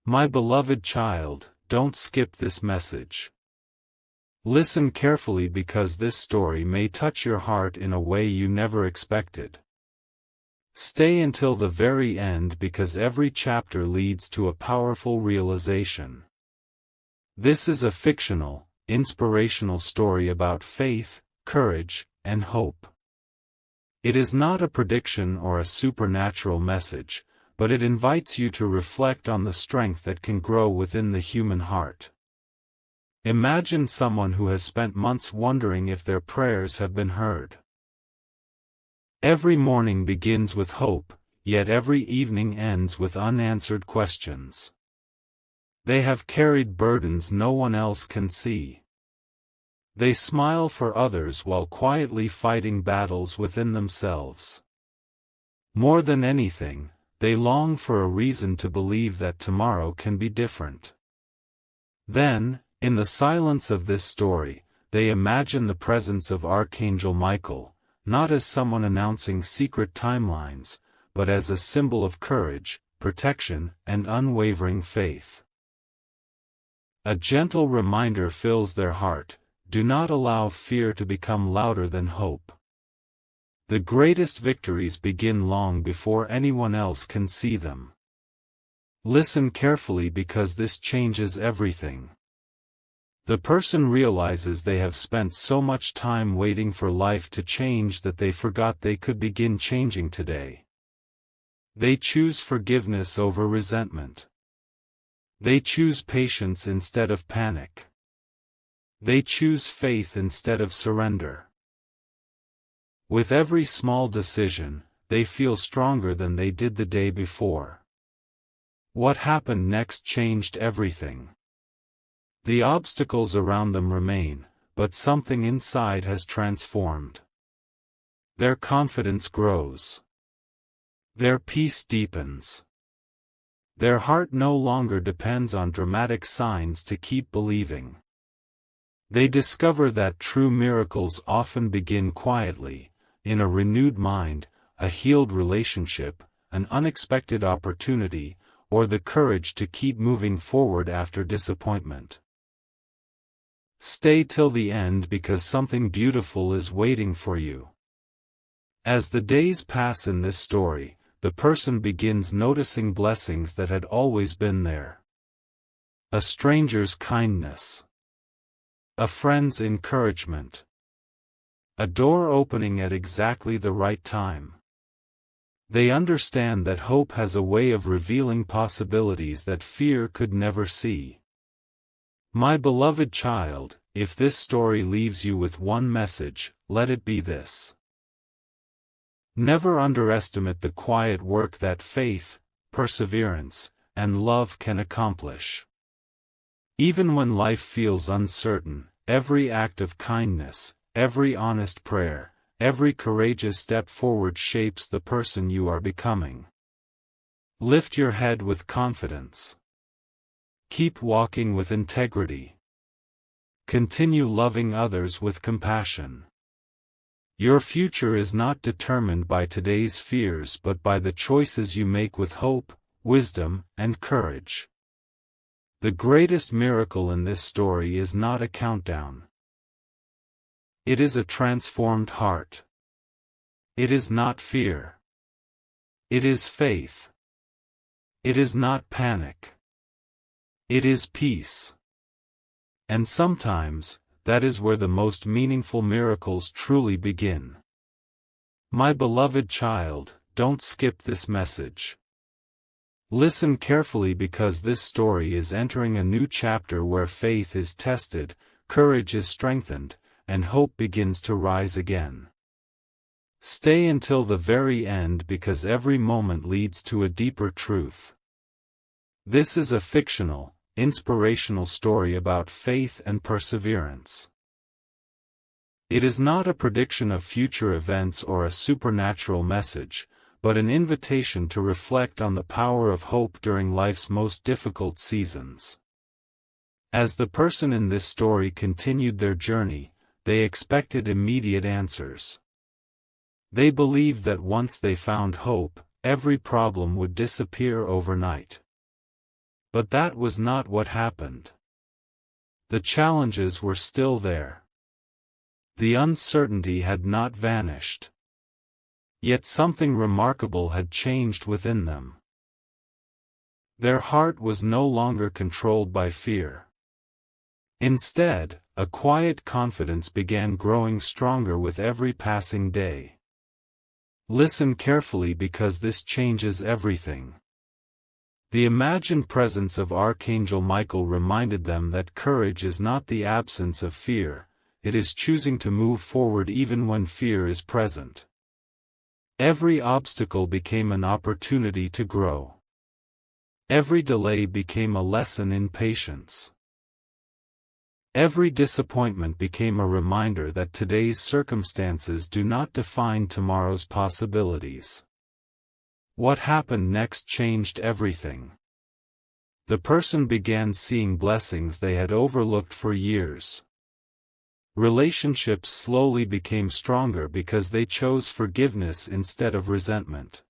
My beloved child, don't skip this message. Listen carefully because this story may touch your heart in a way you never expected. Stay until the very end because every chapter leads to a powerful realization. This is a fictional, inspirational story about faith, courage, and hope. It is not a prediction or a supernatural message, but it invites you to reflect on the strength that can grow within the human heart. Imagine someone who has spent months wondering if their prayers have been heard. Every morning begins with hope, yet every evening ends with unanswered questions. They have carried burdens no one else can see. They smile for others while quietly fighting battles within themselves. More than anything, they long for a reason to believe that tomorrow can be different. Then, in the silence of this story, they imagine the presence of Archangel Michael, not as someone announcing secret timelines, but as a symbol of courage, protection, and unwavering faith. A gentle reminder fills their heart: do not allow fear to become louder than hope. The greatest victories begin long before anyone else can see them. Listen carefully because this changes everything. The person realizes they have spent so much time waiting for life to change that they forgot they could begin changing today. They choose forgiveness over resentment. They choose patience instead of panic. They choose faith instead of surrender. With every small decision, they feel stronger than they did the day before. What happened next changed everything. The obstacles around them remain, but something inside has transformed. Their confidence grows. Their peace deepens. Their heart no longer depends on dramatic signs to keep believing. They discover that true miracles often begin quietly, in a renewed mind, a healed relationship, an unexpected opportunity, or the courage to keep moving forward after disappointment. Stay till the end because something beautiful is waiting for you. As the days pass in this story, the person begins noticing blessings that had always been there. A stranger's kindness. A friend's encouragement. A door opening at exactly the right time. They understand that hope has a way of revealing possibilities that fear could never see. My beloved child, if this story leaves you with one message, let it be this. Never underestimate the quiet work that faith, perseverance, and love can accomplish. Even when life feels uncertain, every act of kindness, every honest prayer, every courageous step forward shapes the person you are becoming. Lift your head with confidence. Keep walking with integrity. Continue loving others with compassion. Your future is not determined by today's fears but by the choices you make with hope, wisdom, and courage. The greatest miracle in this story is not a countdown. It is a transformed heart. It is not fear. It is faith. It is not panic. It is peace. And sometimes, that is where the most meaningful miracles truly begin. My beloved child, don't skip this message. Listen carefully because this story is entering a new chapter where faith is tested, courage is strengthened, and hope begins to rise again. Stay until the very end because every moment leads to a deeper truth. This is a fictional, inspirational story about faith and perseverance. It is not a prediction of future events or a supernatural message, but an invitation to reflect on the power of hope during life's most difficult seasons. As the person in this story continued their journey, they expected immediate answers. They believed that once they found hope, every problem would disappear overnight. But that was not what happened. The challenges were still there. The uncertainty had not vanished. Yet something remarkable had changed within them. Their heart was no longer controlled by fear. Instead, a quiet confidence began growing stronger with every passing day. Listen carefully because this changes everything. The imagined presence of Archangel Michael reminded them that courage is not the absence of fear, it is choosing to move forward even when fear is present. Every obstacle became an opportunity to grow. Every delay became a lesson in patience. Every disappointment became a reminder that today's circumstances do not define tomorrow's possibilities. What happened next changed everything. The person began seeing blessings they had overlooked for years. Relationships slowly became stronger because they chose forgiveness instead of resentment.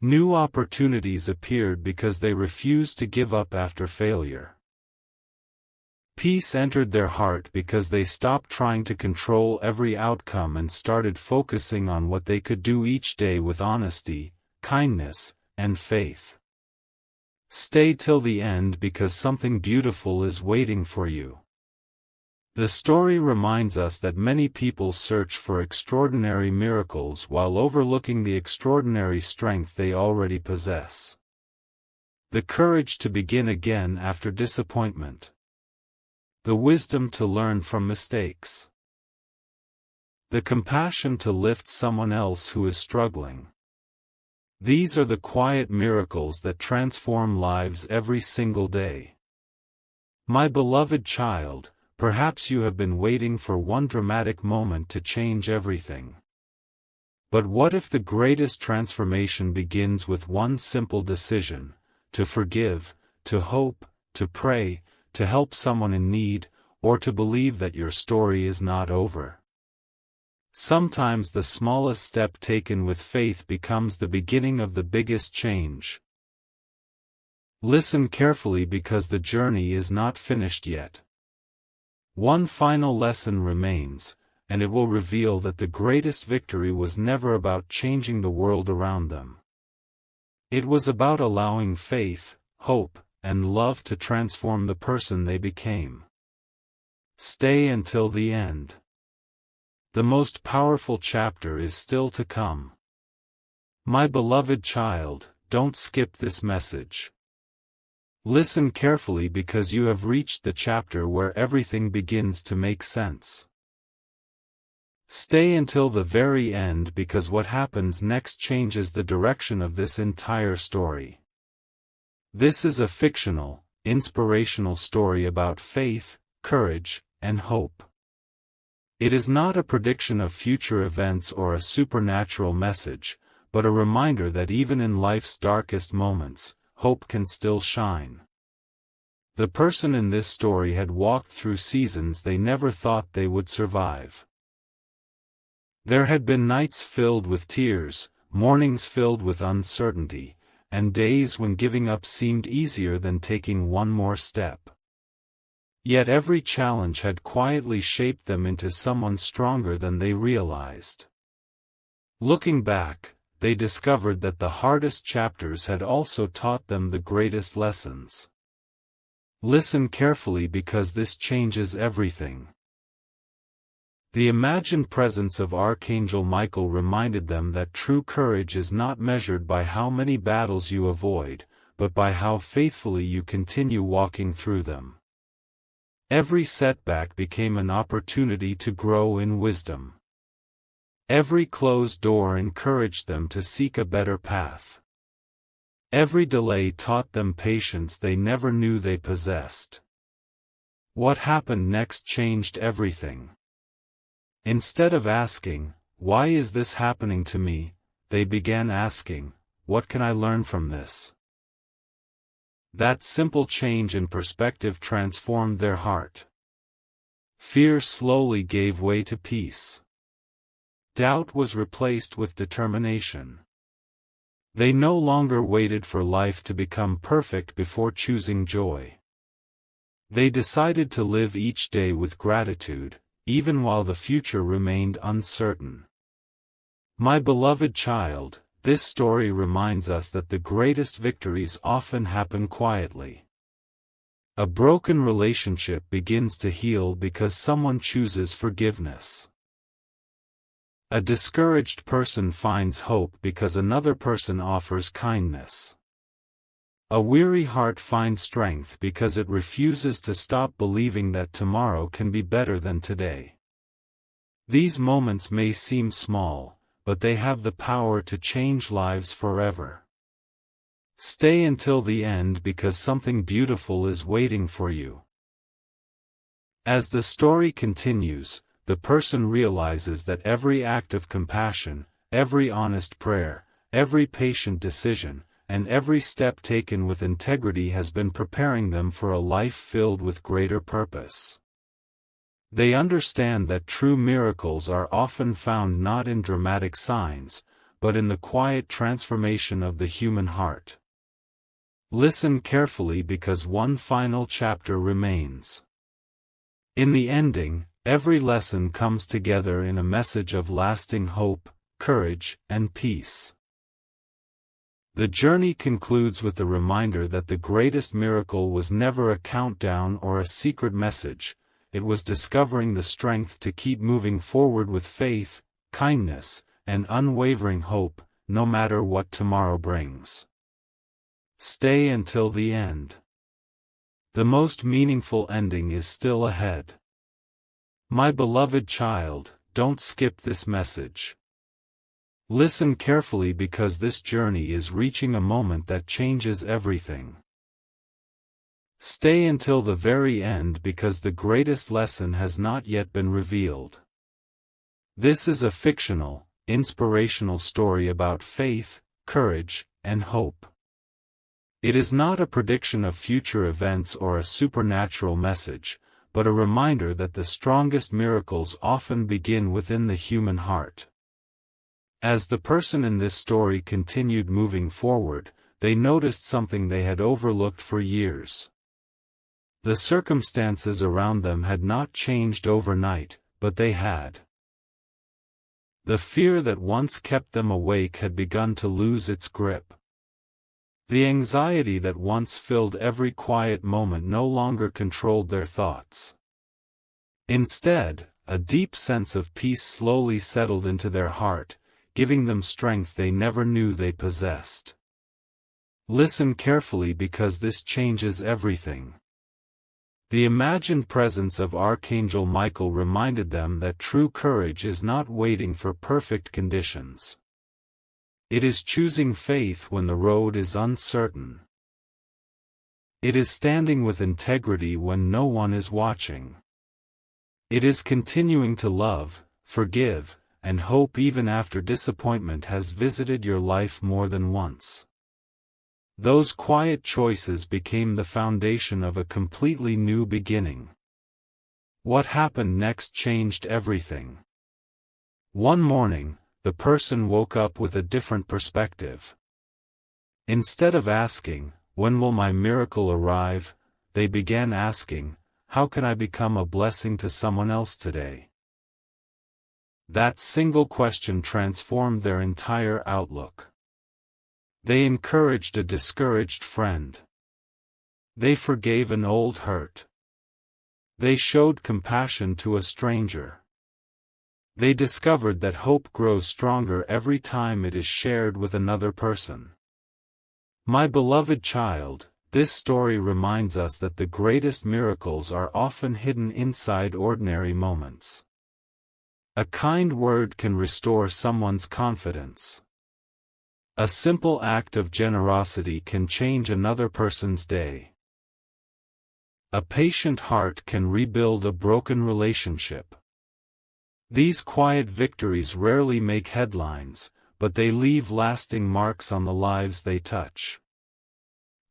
New opportunities appeared because they refused to give up after failure. Peace entered their heart because they stopped trying to control every outcome and started focusing on what they could do each day with honesty, kindness, and faith. Stay till the end because something beautiful is waiting for you. The story reminds us that many people search for extraordinary miracles while overlooking the extraordinary strength they already possess. The courage to begin again after disappointment. The wisdom to learn from mistakes. The compassion to lift someone else who is struggling. These are the quiet miracles that transform lives every single day. My beloved child, perhaps you have been waiting for one dramatic moment to change everything. But what if the greatest transformation begins with one simple decision: to forgive, to hope, to pray, to help someone in need, or to believe that your story is not over? Sometimes the smallest step taken with faith becomes the beginning of the biggest change. Listen carefully because the journey is not finished yet. One final lesson remains, and it will reveal that the greatest victory was never about changing the world around them. It was about allowing faith, hope, and love to transform the person they became. Stay until the end. The most powerful chapter is still to come. My beloved child, don't skip this message. Listen carefully because you have reached the chapter where everything begins to make sense. Stay until the very end because what happens next changes the direction of this entire story. This is a fictional, inspirational story about faith, courage, and hope. It is not a prediction of future events or a supernatural message, but a reminder that even in life's darkest moments, hope can still shine. The person in this story had walked through seasons they never thought they would survive. There had been nights filled with tears, mornings filled with uncertainty, and days when giving up seemed easier than taking one more step. Yet every challenge had quietly shaped them into someone stronger than they realized. Looking back, they discovered that the hardest chapters had also taught them the greatest lessons. Listen carefully because this changes everything. The imagined presence of Archangel Michael reminded them that true courage is not measured by how many battles you avoid, but by how faithfully you continue walking through them. Every setback became an opportunity to grow in wisdom. Every closed door encouraged them to seek a better path. Every delay taught them patience they never knew they possessed. What happened next changed everything. Instead of asking, "Why is this happening to me?" they began asking, "What can I learn from this?" That simple change in perspective transformed their heart. Fear slowly gave way to peace. Doubt was replaced with determination. They no longer waited for life to become perfect before choosing joy. They decided to live each day with gratitude, even while the future remained uncertain. My beloved child, this story reminds us that the greatest victories often happen quietly. A broken relationship begins to heal because someone chooses forgiveness. A discouraged person finds hope because another person offers kindness. A weary heart finds strength because it refuses to stop believing that tomorrow can be better than today. These moments may seem small, but they have the power to change lives forever. Stay until the end because something beautiful is waiting for you. As the story continues, the person realizes that every act of compassion, every honest prayer, every patient decision, and every step taken with integrity has been preparing them for a life filled with greater purpose. They understand that true miracles are often found not in dramatic signs, but in the quiet transformation of the human heart. Listen carefully because one final chapter remains. In the ending, every lesson comes together in a message of lasting hope, courage, and peace. The journey concludes with the reminder that the greatest miracle was never a countdown or a secret message, it was discovering the strength to keep moving forward with faith, kindness, and unwavering hope, no matter what tomorrow brings. Stay until the end. The most meaningful ending is still ahead. My beloved child, don't skip this message. Listen carefully because this journey is reaching a moment that changes everything. Stay until the very end because the greatest lesson has not yet been revealed. This is a fictional, inspirational story about faith, courage, and hope. It is not a prediction of future events or a supernatural message, but a reminder that the strongest miracles often begin within the human heart. As the person in this story continued moving forward, they noticed something they had overlooked for years. The circumstances around them had not changed overnight, but they had. The fear that once kept them awake had begun to lose its grip. The anxiety that once filled every quiet moment no longer controlled their thoughts. Instead, a deep sense of peace slowly settled into their heart, giving them strength they never knew they possessed. Listen carefully because this changes everything. The imagined presence of Archangel Michael reminded them that true courage is not waiting for perfect conditions. It is choosing faith when the road is uncertain. It is standing with integrity when no one is watching. It is continuing to love, forgive, and hope even after disappointment has visited your life more than once. Those quiet choices became the foundation of a completely new beginning. What happened next changed everything. One morning, the person woke up with a different perspective. Instead of asking, "When will my miracle arrive?" they began asking, "How can I become a blessing to someone else today?" That single question transformed their entire outlook. They encouraged a discouraged friend. They forgave an old hurt. They showed compassion to a stranger. They discovered that hope grows stronger every time it is shared with another person. My beloved child, this story reminds us that the greatest miracles are often hidden inside ordinary moments. A kind word can restore someone's confidence. A simple act of generosity can change another person's day. A patient heart can rebuild a broken relationship. These quiet victories rarely make headlines, but they leave lasting marks on the lives they touch.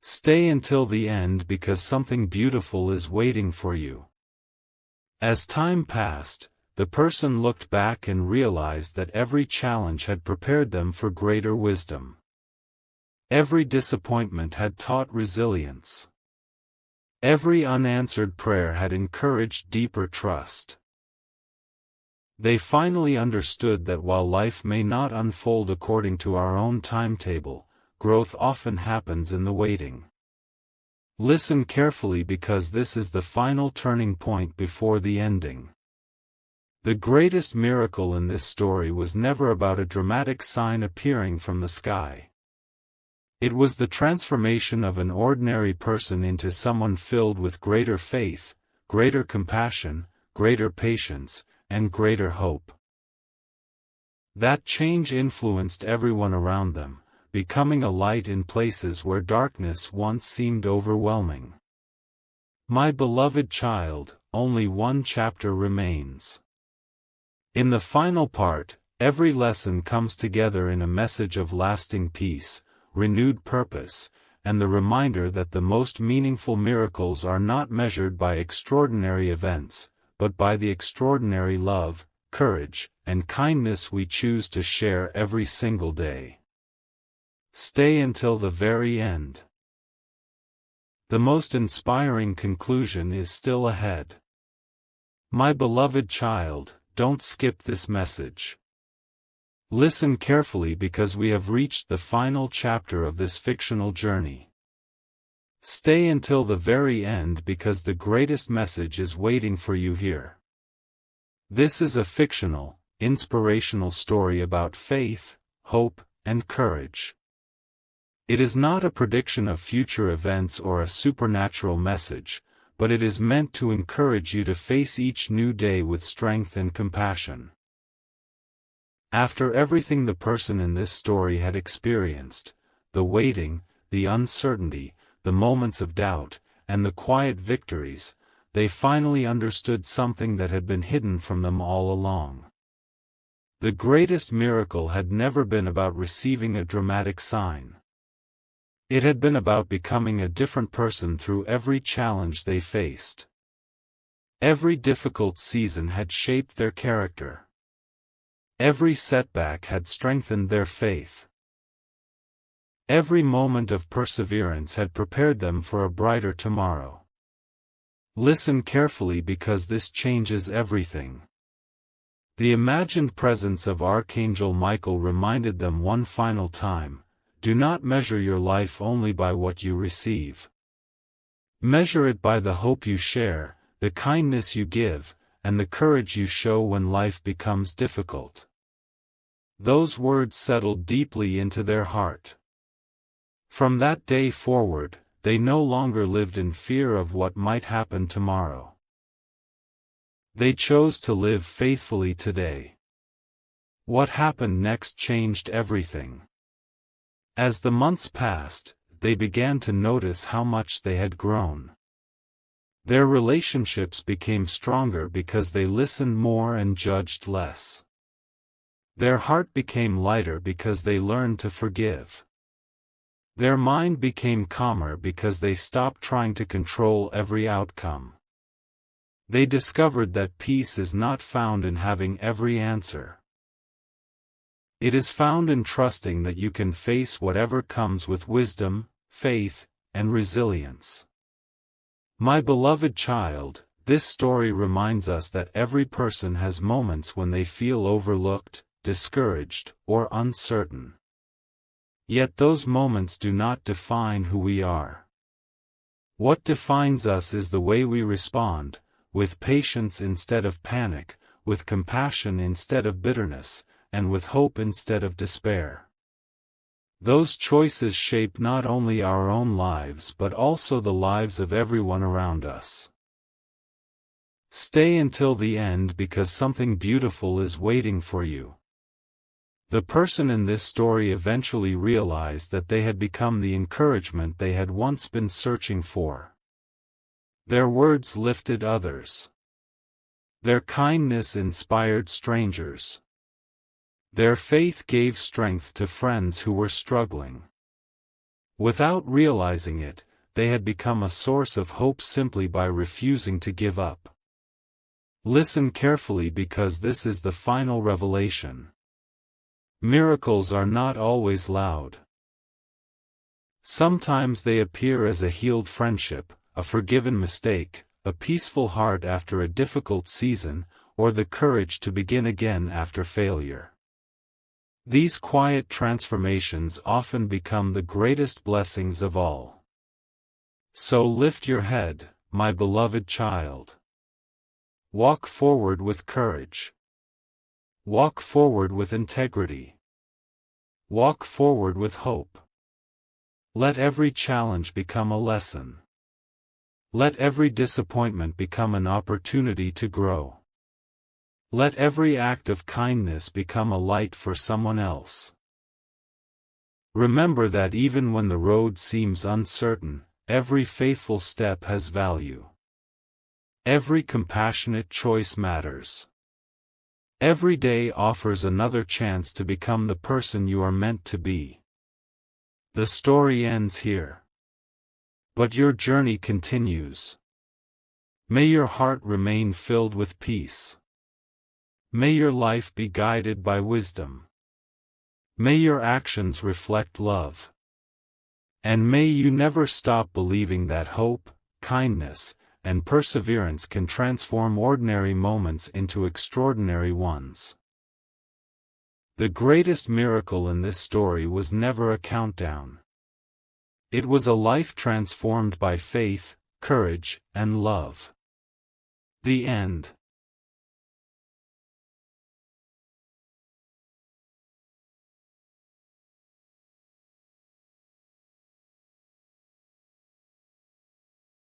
Stay until the end because something beautiful is waiting for you. As time passed, the person looked back and realized that every challenge had prepared them for greater wisdom. Every disappointment had taught resilience. Every unanswered prayer had encouraged deeper trust. They finally understood that while life may not unfold according to our own timetable, growth often happens in the waiting. Listen carefully because this is the final turning point before the ending. The greatest miracle in this story was never about a dramatic sign appearing from the sky. It was the transformation of an ordinary person into someone filled with greater faith, greater compassion, greater patience, and greater hope. That change influenced everyone around them, becoming a light in places where darkness once seemed overwhelming. My beloved child, only one chapter remains. In the final part, every lesson comes together in a message of lasting peace, renewed purpose, and the reminder that the most meaningful miracles are not measured by extraordinary events, but by the extraordinary love, courage, and kindness we choose to share every single day. Stay until the very end. The most inspiring conclusion is still ahead. My beloved child, don't skip this message. Listen carefully because we have reached the final chapter of this fictional journey. Stay until the very end because the greatest message is waiting for you here. This is a fictional, inspirational story about faith, hope, and courage. It is not a prediction of future events or a supernatural message, but it is meant to encourage you to face each new day with strength and compassion. After everything the person in this story had experienced, the waiting, the uncertainty, the moments of doubt, and the quiet victories, they finally understood something that had been hidden from them all along. The greatest miracle had never been about receiving a dramatic sign. It had been about becoming a different person through every challenge they faced. Every difficult season had shaped their character. Every setback had strengthened their faith. Every moment of perseverance had prepared them for a brighter tomorrow. Listen carefully because this changes everything. The imagined presence of Archangel Michael reminded them one final time, do not measure your life only by what you receive. Measure it by the hope you share, the kindness you give, and the courage you show when life becomes difficult. Those words settled deeply into their heart. From that day forward, they no longer lived in fear of what might happen tomorrow. They chose to live faithfully today. What happened next changed everything. As the months passed, they began to notice how much they had grown. Their relationships became stronger because they listened more and judged less. Their heart became lighter because they learned to forgive. Their mind became calmer because they stopped trying to control every outcome. They discovered that peace is not found in having every answer. It is found in trusting that you can face whatever comes with wisdom, faith, and resilience. My beloved child, this story reminds us that every person has moments when they feel overlooked, discouraged, or uncertain. Yet those moments do not define who we are. What defines us is the way we respond, with patience instead of panic, with compassion instead of bitterness, and with hope instead of despair. Those choices shape not only our own lives but also the lives of everyone around us. Stay until the end because something beautiful is waiting for you. The person in this story eventually realized that they had become the encouragement they had once been searching for. Their words lifted others. Their kindness inspired strangers. Their faith gave strength to friends who were struggling. Without realizing it, they had become a source of hope simply by refusing to give up. Listen carefully because this is the final revelation. Miracles are not always loud. Sometimes they appear as a healed friendship, a forgiven mistake, a peaceful heart after a difficult season, or the courage to begin again after failure. These quiet transformations often become the greatest blessings of all. So lift your head, my beloved child. Walk forward with courage. Walk forward with integrity. Walk forward with hope. Let every challenge become a lesson. Let every disappointment become an opportunity to grow. Let every act of kindness become a light for someone else. Remember that even when the road seems uncertain, every faithful step has value. Every compassionate choice matters. Every day offers another chance to become the person you are meant to be. The story ends here. But your journey continues. May your heart remain filled with peace. May your life be guided by wisdom. May your actions reflect love. And may you never stop believing that hope, kindness, and perseverance can transform ordinary moments into extraordinary ones. The greatest miracle in this story was never a countdown. It was a life transformed by faith, courage, and love. The end.